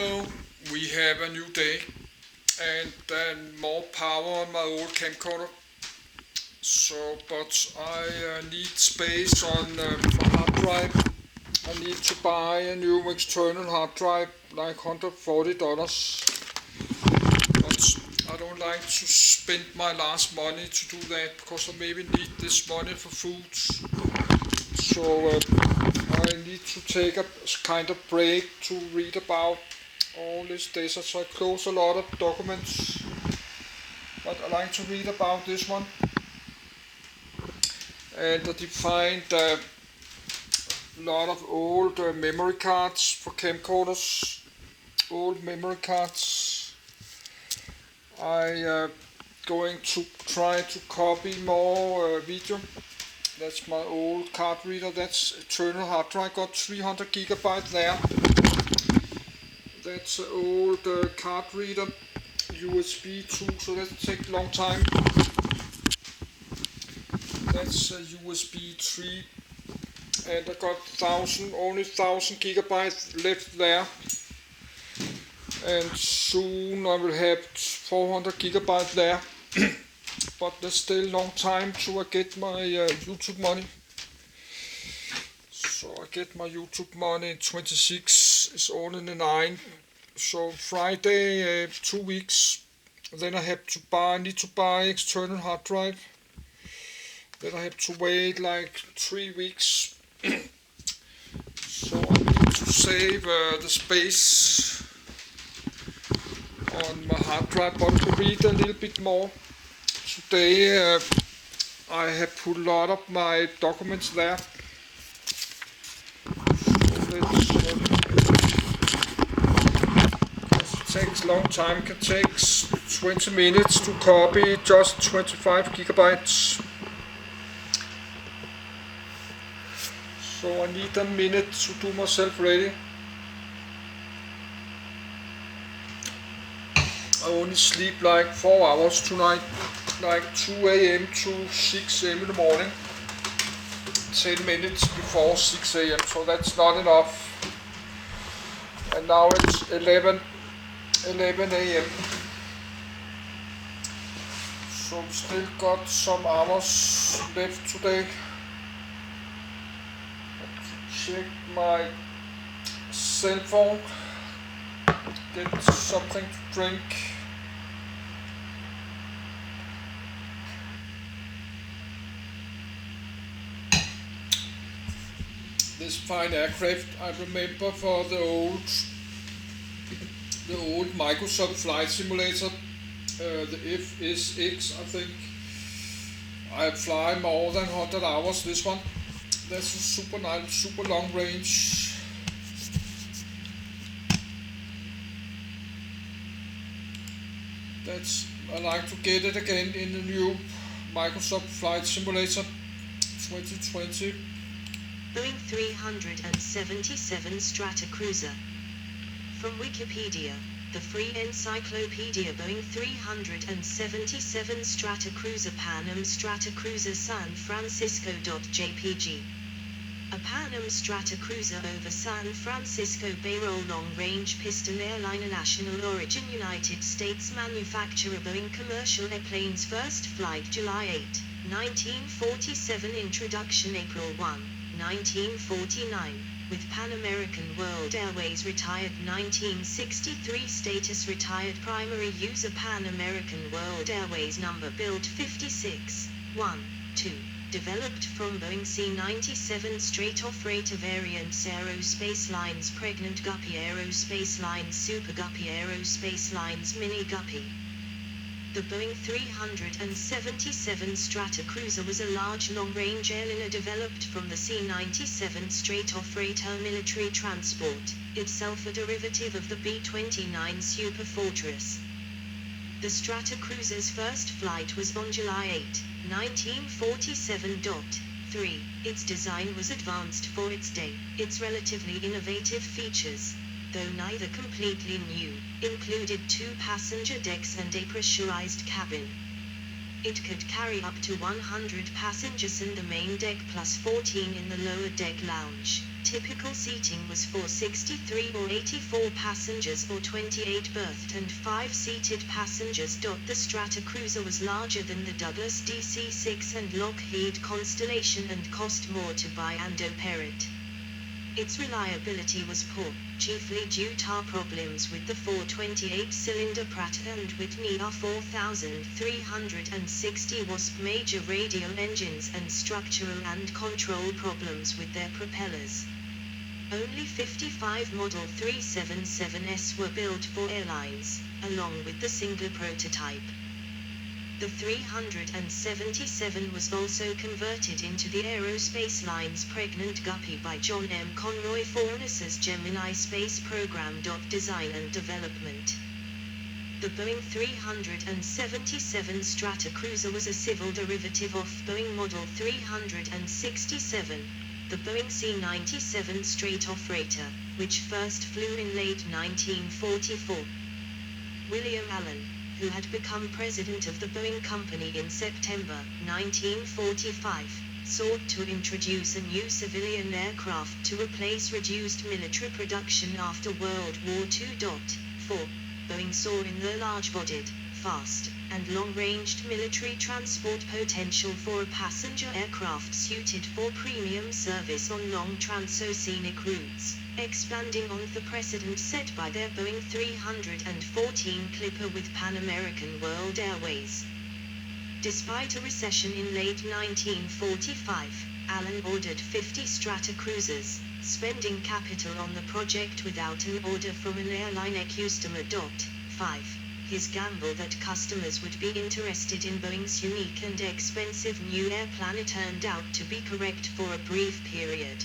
Hello, we have a new day and then more power on my old camcorder. So, but I need space on for hard drive. I need to buy a new external hard drive, like $140. But I don't like to spend my last money to do that because I maybe need this money for food. So I need to take a kind of break to read about all this data. So I close a lot of documents, but I like to read about this one. And I defined a lot of old memory cards for camcorders. Old memory cards. I going to try to copy more video. That's my old card reader. That's external hard drive. Got 300 gigabytes there. That's an old card reader, USB 2. So that takes a long time. That's a USB 3, and I got only 1000 gigabytes left there. And soon I will have 400 gigabytes there. But there's still a long time till I get my YouTube money. So I get my YouTube money in 26. It's all in the 9. So Friday, 2 weeks. Then I have to need to buy external hard drive. Then I have to wait like 3 weeks. So I need to save the space on my hard drive, but to read a little bit more. Today I have put a lot of my documents there. So it takes a long time. It can take 20 minutes to copy just 25 gigabytes. So I need a minute to do myself ready. I only sleep like 4 hours tonight, like 2 a.m. to 6 a.m. in the morning. 10 minutes before 6 a.m. So that's not enough. And now it's 11 a.m. So still got some hours left today. Check my cell phone, get something to drink. This fine aircraft I remember for the old Microsoft flight simulator, the FSX, I think. I fly more than 100 hours this one. That's a super nice, super long range. I like to get it again in the new Microsoft Flight Simulator 2020. Boeing 377 Stratocruiser. From Wikipedia, the free encyclopedia. Boeing 377 Stratocruiser Pan Am Stratocruiser San Francisco.jpg. A Pan Am Stratocruiser over San Francisco Bay. Roll long-range piston airliner. National origin United States manufacturer. Boeing commercial airplanes. First flight July 8, 1947. Introduction April 1, 1949. With Pan American World Airways. Retired 1963. Status retired. Primary user Pan American World Airways. Number built 56 1 2. Developed from Boeing C-97 Stratofreighter variants. Aerospace Lines Pregnant Guppy, Aerospace Lines Super Guppy, Aerospace Lines Mini Guppy. The Boeing 377 Stratocruiser was a large long-range airliner developed from the C-97 Stratofreighter military transport, itself a derivative of the B-29 Super Fortress. The Stratocruiser's first flight was on July 8, 1947. 3. Its design was advanced for its day. Its relatively innovative features, though neither completely new, included 2 passenger decks and a pressurized cabin. It could carry up to 100 passengers in the main deck plus 14 in the lower deck lounge. Typical seating was for 63 or 84 passengers or 28 berthed and 5-seated passengers. The Stratocruiser was larger than the Douglas DC-6 and Lockheed Constellation and cost more to buy and operate. Its reliability was poor, chiefly due to problems with the 428-cylinder Pratt & Whitney R4360 Wasp major radial engines and structural and control problems with their propellers. Only 55 Model 377s were built for airlines, along with the single prototype. The 377 was also converted into the Aerospace Line's Pregnant Guppy by John M. Conroy for NASA's Gemini space program. Design and development. The Boeing 377 Stratocruiser was a civil derivative of Boeing Model 367, the Boeing C-97 straight-off-freighter, which first flew in late 1944. William Allen, who had become president of the Boeing Company in September 1945, sought to introduce a new civilian aircraft to replace reduced military production after World War II. 4. Boeing saw in the large-bodied, fast, and long-ranged military transport potential for a passenger aircraft suited for premium service on long transoceanic routes, expanding on the precedent set by their Boeing 314 Clipper with Pan American World Airways. Despite a recession in late 1945, Allen ordered 50 Stratocruisers, spending capital on the project without an order from an airline customer. 5. His gamble that customers would be interested in Boeing's unique and expensive new airplane turned out to be correct for a brief period.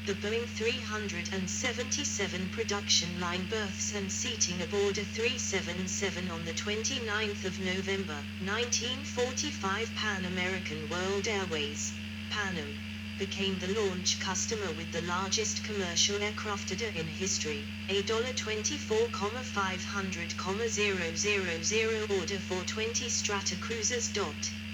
The Boeing 377 production line berths and seating aboard a 377 on the 29th of November, 1945 Pan American World Airways, Pan Am, became the launch customer with the largest commercial aircraft order in history, a $24,500,000 order for 20 Stratocruisers.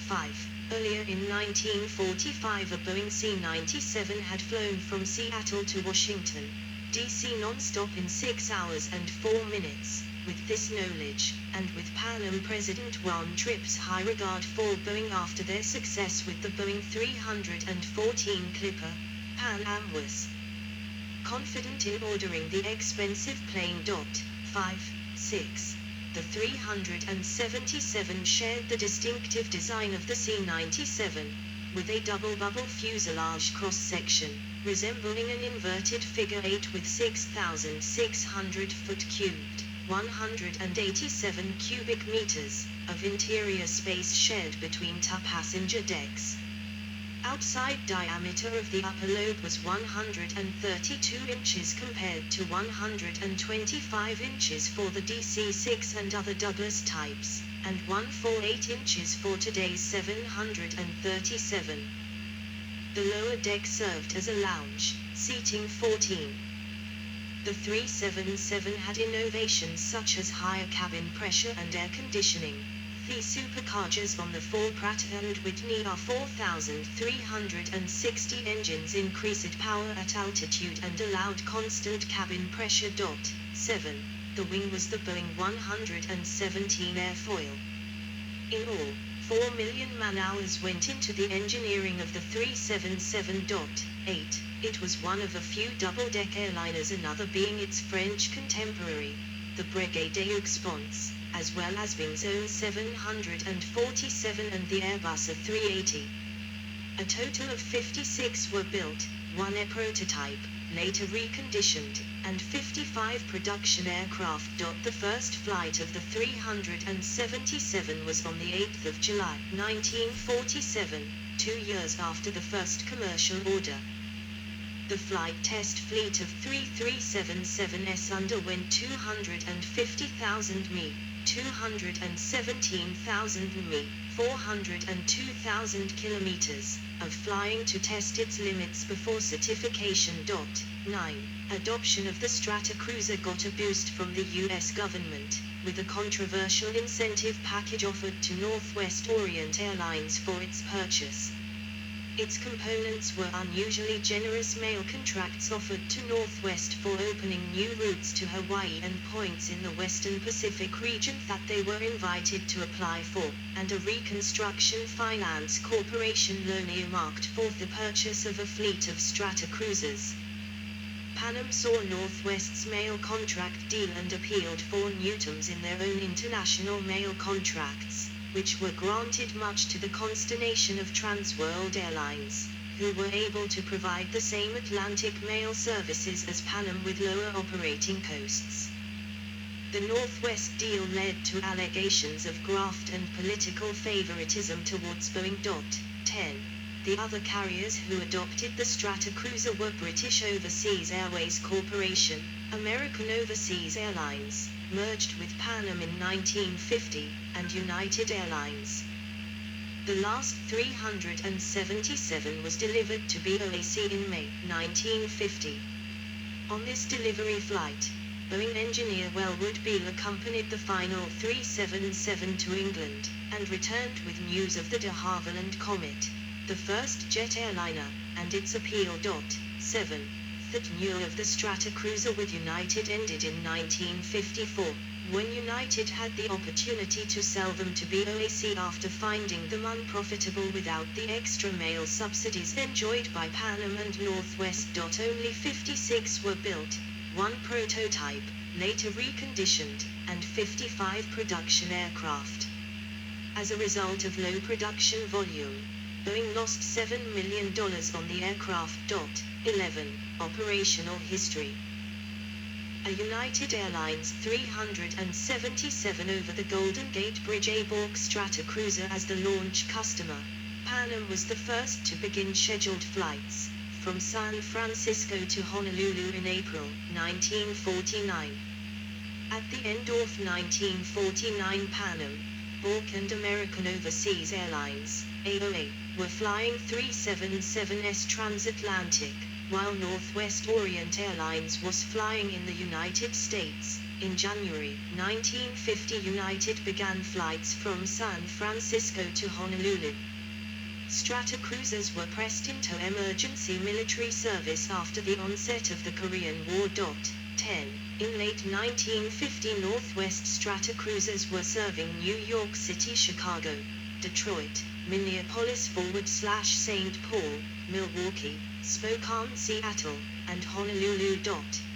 5. Earlier in 1945 a Boeing C-97 had flown from Seattle to Washington, D.C. non-stop in 6 hours and 4 minutes. With this knowledge, and with Pan Am President Ron Tripp's high regard for Boeing after their success with the Boeing 314 Clipper, Pan Am was confident in ordering the expensive plane. 5. 6. The 377 shared the distinctive design of the C-97, with a double-bubble fuselage cross-section, resembling an inverted figure 8 with 6,600 foot cubed, 187 cubic meters, of interior space shared between two passenger decks. Outside diameter of the upper lobe was 132 inches compared to 125 inches for the DC-6 and other Douglas types, and 148 inches for today's 737. The lower deck served as a lounge, seating 14. The 377 had innovations such as higher cabin pressure and air conditioning. The superchargers on the 4 Pratt & Whitney R4360 engines increased power at altitude and allowed constant cabin pressure. 7. The wing was the Boeing 117 airfoil. In all, 4 million man-hours went into the engineering of the 377. 8. It was one of a few double-deck airliners, another being its French contemporary, the Breguet de Expanse, as well as Boeing's own 747 and the Airbus A380. A total of 56 were built, 1 a prototype, later reconditioned, and 55 production aircraft. The first flight of the 377 was on the 8th of July, 1947, 2 years after the first commercial order. The flight test fleet of 377s underwent 250,000 mi, 217,000 mi, 402,000 kilometers of flying to test its limits before certification. 9. Adoption of the Stratocruiser got a boost from the US government, with a controversial incentive package offered to Northwest Orient Airlines for its purchase. Its components were unusually generous mail contracts offered to Northwest for opening new routes to Hawaii and points in the Western Pacific region that they were invited to apply for, and a Reconstruction Finance Corporation loan earmarked for the purchase of a fleet of Stratocruisers. Pan Am saw Northwest's mail contract deal and appealed for NUTMs in their own international mail contracts, which were granted much to the consternation of Transworld Airlines, who were able to provide the same Atlantic mail services as Pan Am with lower operating costs. The Northwest deal led to allegations of graft and political favoritism towards Boeing. 10. The other carriers who adopted the Stratocruiser were British Overseas Airways Corporation, American Overseas Airlines, merged with Pan Am in 1950, and United Airlines. The last 377 was delivered to BOAC in May 1950. On this delivery flight, Boeing engineer Wellwood Beale accompanied the final 377 to England, and returned with news of the de Havilland Comet, the first jet airliner, and its appeal. 7. The tenure of the Stratocruiser with United ended in 1954, when United had the opportunity to sell them to BOAC after finding them unprofitable without the extra mail subsidies enjoyed by Pan Am and Northwest. Only 56 were built, 1 prototype, later reconditioned, and 55 production aircraft. As a result of low production volume, Boeing lost $7 million on the aircraft. 11. Operational history. A United Airlines 377 over the Golden Gate Bridge bought Stratocruiser as the launch customer. Pan Am was the first to begin scheduled flights from San Francisco to Honolulu in April 1949. At the end of 1949, Pan Am, BOAC and American Overseas Airlines, AOA, were flying 377s transatlantic, while Northwest Orient Airlines was flying in the United States. In January 1950, United began flights from San Francisco to Honolulu. Stratocruisers were pressed into emergency military service after the onset of the Korean War. 10. In late 1950, Northwest Stratocruisers were serving New York City, Chicago, Detroit, Minneapolis/St. Paul, Milwaukee, Spokane, Seattle, and Honolulu.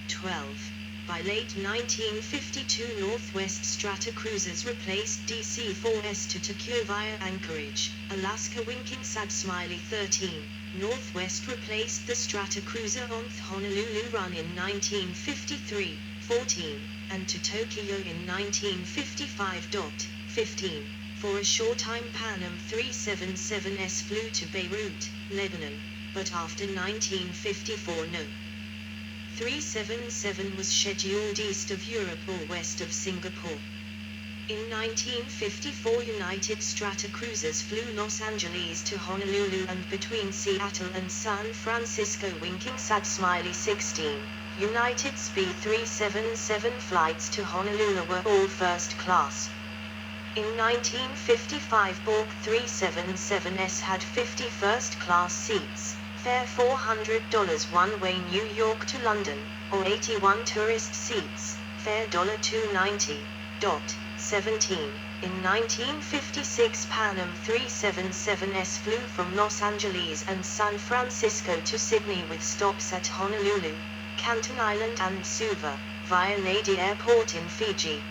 12. By late 1952, Northwest Stratocruisers replaced DC-4s to Tokyo via Anchorage, Alaska. Winking Sad Smiley. 13. Northwest replaced the Stratocruiser on the Honolulu run in 1953, 14, and to Tokyo in 1955. 15. For a short time, Pan Am 377s flew to Beirut, Lebanon, but after 1954 no. 377 was scheduled east of Europe or west of Singapore. In 1954, United Stratocruisers flew Los Angeles to Honolulu and between Seattle and San Francisco. Winking Sad Smiley. 16. United's B377 flights to Honolulu were all first class. In 1955, BOAC 377s had 50 first-class seats, fare $400 one-way New York to London, or 81 tourist seats, fare $290. 17. In 1956, Pan Am 377s flew from Los Angeles and San Francisco to Sydney with stops at Honolulu, Canton Island and Suva, via Nadi Airport in Fiji.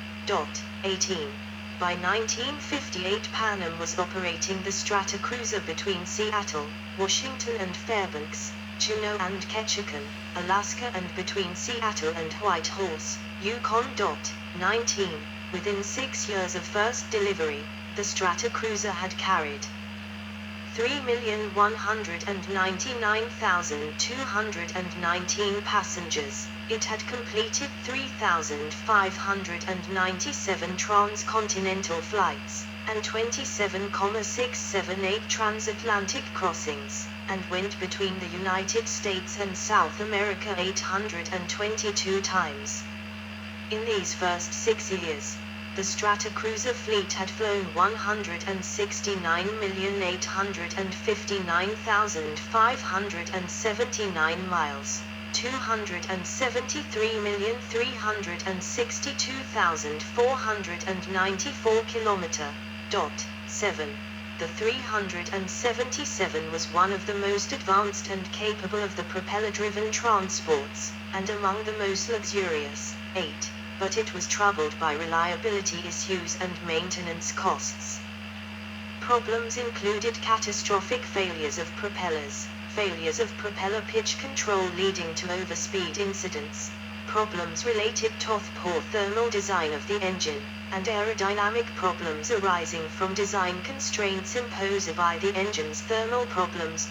18. By 1958, Pan Am was operating the Stratocruiser between Seattle, Washington and Fairbanks, Juneau and Ketchikan, Alaska, and between Seattle and Whitehorse, Yukon. 19. Within 6 years of first delivery, the Stratocruiser had carried 3,199,219 passengers. It had completed 3,597 transcontinental flights, and 27,678 transatlantic crossings, and went between the United States and South America 822 times. In these first 6 years, the Stratocruiser fleet had flown 169,859,579 miles, 273,362,494 km. 7. The 377 was one of the most advanced and capable of the propeller-driven transports, and among the most luxurious. 8. But it was troubled by reliability issues and maintenance costs. Problems included catastrophic failures of propellers, failures of propeller pitch control leading to overspeed incidents, problems related to poor thermal design of the engine, and aerodynamic problems arising from design constraints imposed by the engine's thermal problems.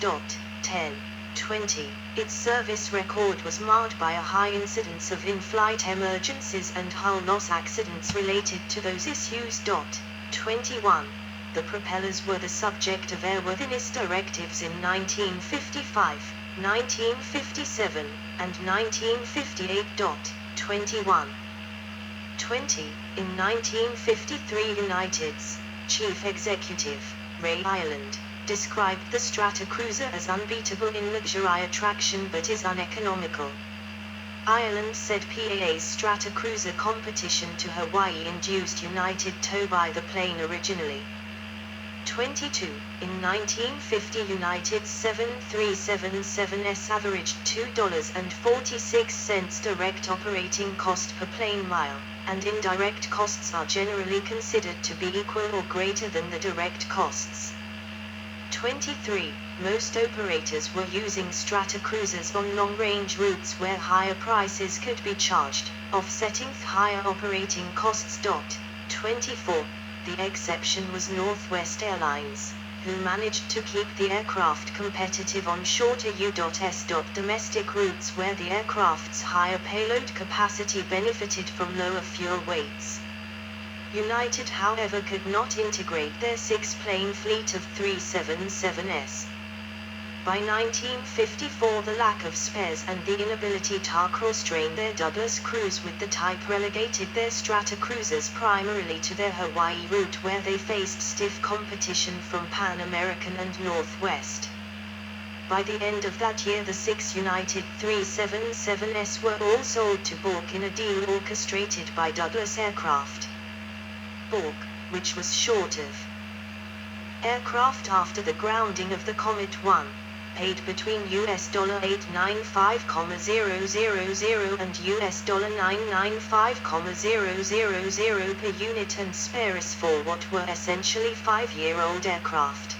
10. 20. Its service record was marked by a high incidence of in-flight emergencies and hull loss accidents related to those issues. 21. The propellers were the subject of airworthiness directives in 1955, 1957, and 1958. 21. 20. In 1953, United's chief executive, Ray Ireland, described the Stratocruiser as unbeatable in luxury attraction but is uneconomical. Ireland said PAA's Stratocruiser competition to Hawaii induced United to buy the plane originally. 22. In 1950, United's 737-7s averaged $2.46 direct operating cost per plane mile, and indirect costs are generally considered to be equal or greater than the direct costs. 23. Most operators were using Stratocruisers on long-range routes where higher prices could be charged, offsetting higher operating costs. 24. The exception was Northwest Airlines, who managed to keep the aircraft competitive on shorter U.S. domestic routes where the aircraft's higher payload capacity benefited from lower fuel weights. United, however, could not integrate their 6-plane fleet of 377s. By 1954, the lack of spares and the inability to cross-train their Douglas crews with the type relegated their Stratocruisers primarily to their Hawaii route, where they faced stiff competition from Pan American and Northwest. By the end of that year, the 6 United 377s were all sold to Boeing in a deal orchestrated by Douglas Aircraft. Boeing, which was short of aircraft after the grounding of the Comet 1, paid between $895,000 and $995,000 per unit and spares for what were essentially 5-year-old aircraft.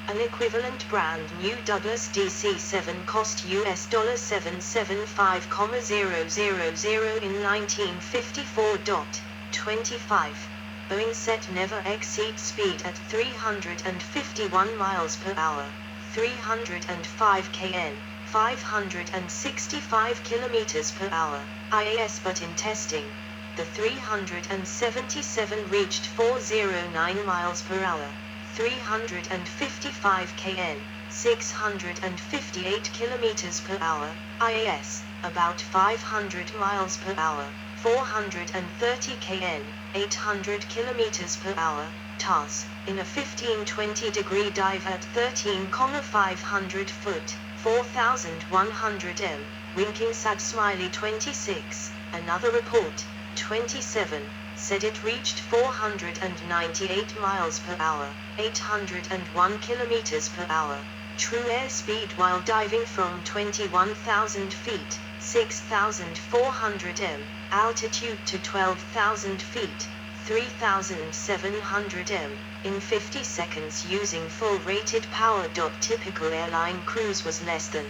An equivalent brand new Douglas DC-7 cost $775,000 in 1954. 25. Boeing set never exceed speed at 351 miles per hour, 305 kn, 565 kilometers per hour, IAS, but in testing, the 377 reached 409 miles per hour, 355 kn, 658 kilometers per hour, IAS, about 500 miles per hour, 430 kn, 800 kilometers per hour, TARS, in a 15-20 degree dive at 13,500 foot, 4,100 m, winking sad smiley 26. Another report, 27, said it reached 498 miles per hour, 801 kilometers per hour, true airspeed while diving from 21,000 feet, 6,400 m, altitude to 12,000 feet, 3,700 m, in 50 seconds using full rated power. Typical airline cruise was less than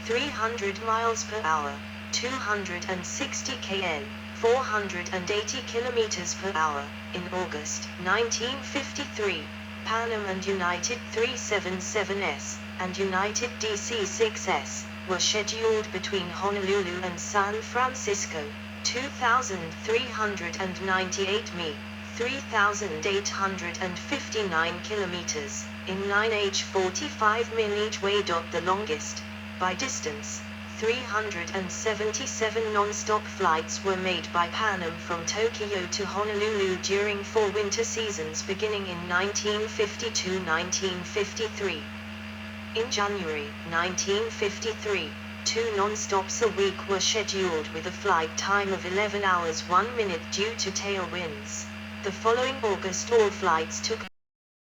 300 miles per hour, 260 kn, 480 kilometers per hour. In August 1953, Pan Am and United 377s, and United DC-6s, were scheduled between Honolulu and San Francisco, 2,398 mi, 3,859 kilometers, in 9H 45 min each way. The longest, by distance, 377 non-stop flights were made by Pan Am from Tokyo to Honolulu during 4 winter seasons beginning in 1952-1953. In January 1953, 2 non-stops a week were scheduled with a flight time of 11 hours 1 minute due to tailwinds. The following August all flights took